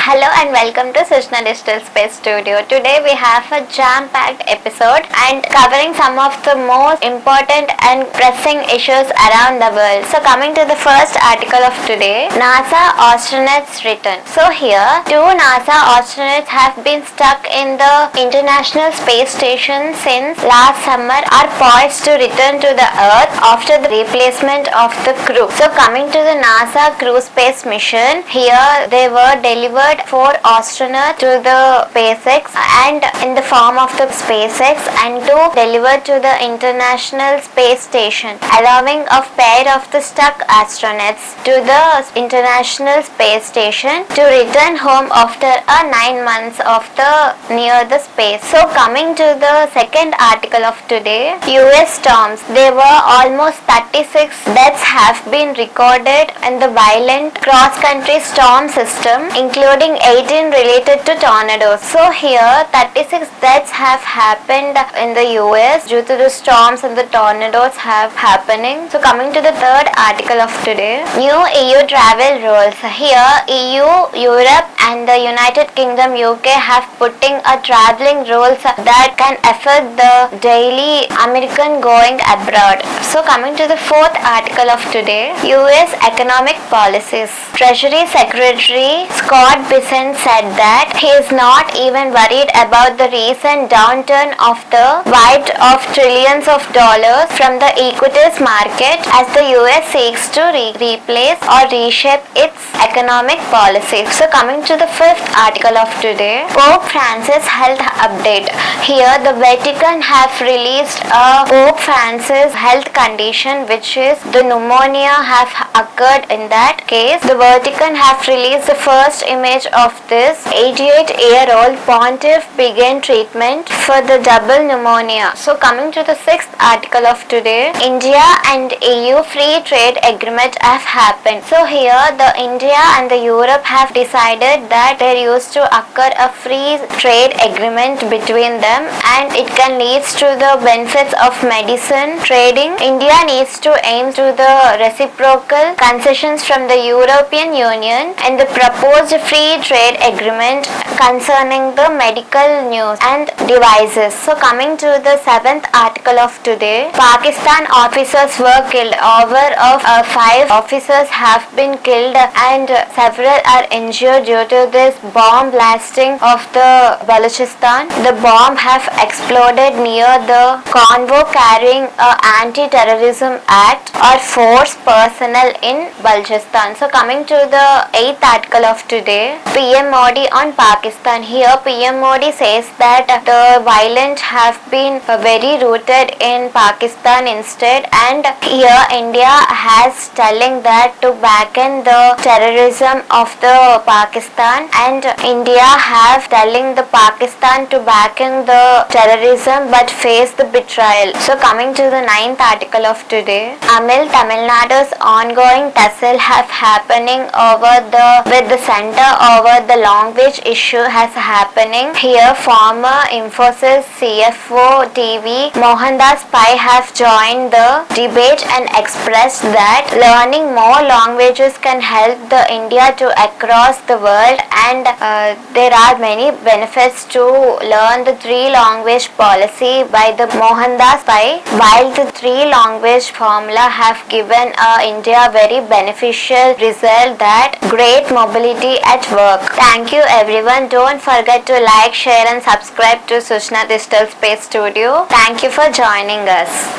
Hello and welcome to Sushna Digital Space Studio. Today we have a jam-packed episode and covering some of the most important and pressing issues around the world. So coming to the first article of today, NASA astronauts return. So here, two NASA astronauts have been stuck in the International Space Station since last summer are poised to return to the Earth after the replacement of the crew. So coming to the NASA crew space mission, here they were delivered 4 astronauts to the SpaceX and in the form of the SpaceX and 2 delivered to the International Space Station, allowing a pair of the stuck astronauts to the International Space Station to return home after 9 months of the near the space. So coming to the second article of today, US storms. There were almost 36 deaths have been recorded in the violent cross-country storm system, including 18 related to tornadoes. So here 36 deaths have happened in the US due to the storms and the tornadoes have happening. So coming to the third article of today, new EU travel rules. Here EU, Europe and the United Kingdom UK have putting a traveling rules that can affect the daily American going abroad. So coming to the fourth article of today, US economic policies. Treasury Secretary Scott Bessent said that he is not even worried about the recent downturn of the weight of trillions of dollars from the equities market as the US seeks to replace or reshape its economic policy. So coming to the fifth article of today, Pope Francis health update. Here the Vatican have released a Pope Francis health condition which is the pneumonia have occurred. In that case, the Vatican have released the first image of this 88-year-old pontiff began treatment for the double pneumonia. So coming to the sixth article of today, India and EU free trade agreement have happened. So here the India and the Europe have decided that there used to occur a free trade agreement between them and it can lead to the benefits of medicine trading. India needs to aim to the reciprocal concessions from the European Union and the proposed free trade agreement concerning the medical news and devices. So coming to the seventh article of today, Pakistan officers were killed. Over of 5 officers have been killed and several are injured due to this bomb blasting of the Balochistan. The bomb have exploded near the convoy carrying a anti-terrorism act or force personnel in Balochistan. So coming to the 8th article of today, PM Modi on Pakistan. Here PM Modi says that the violence have been very rooted in Pakistan instead, and here India has telling that to backen the terrorism of the Pakistan and India have telling the Pakistan to backen the terrorism but face the betrayal. So coming to the 9th article of today, Tamil Nadu's ongoing tussle have happening over with the center over the language issue has happening. Here former Infosys CFO TV Mohandas Pai have joined the debate and expressed that learning more languages can help the India to across the world and there are many benefits to learn the 3-language policy by the Mohandas Pai, while the 3-language formula have given India very beneficial result that great mobility at work. Thank you everyone. Don't forget to like, share and subscribe to Sushna Digital Space Studio. Thank you for joining us.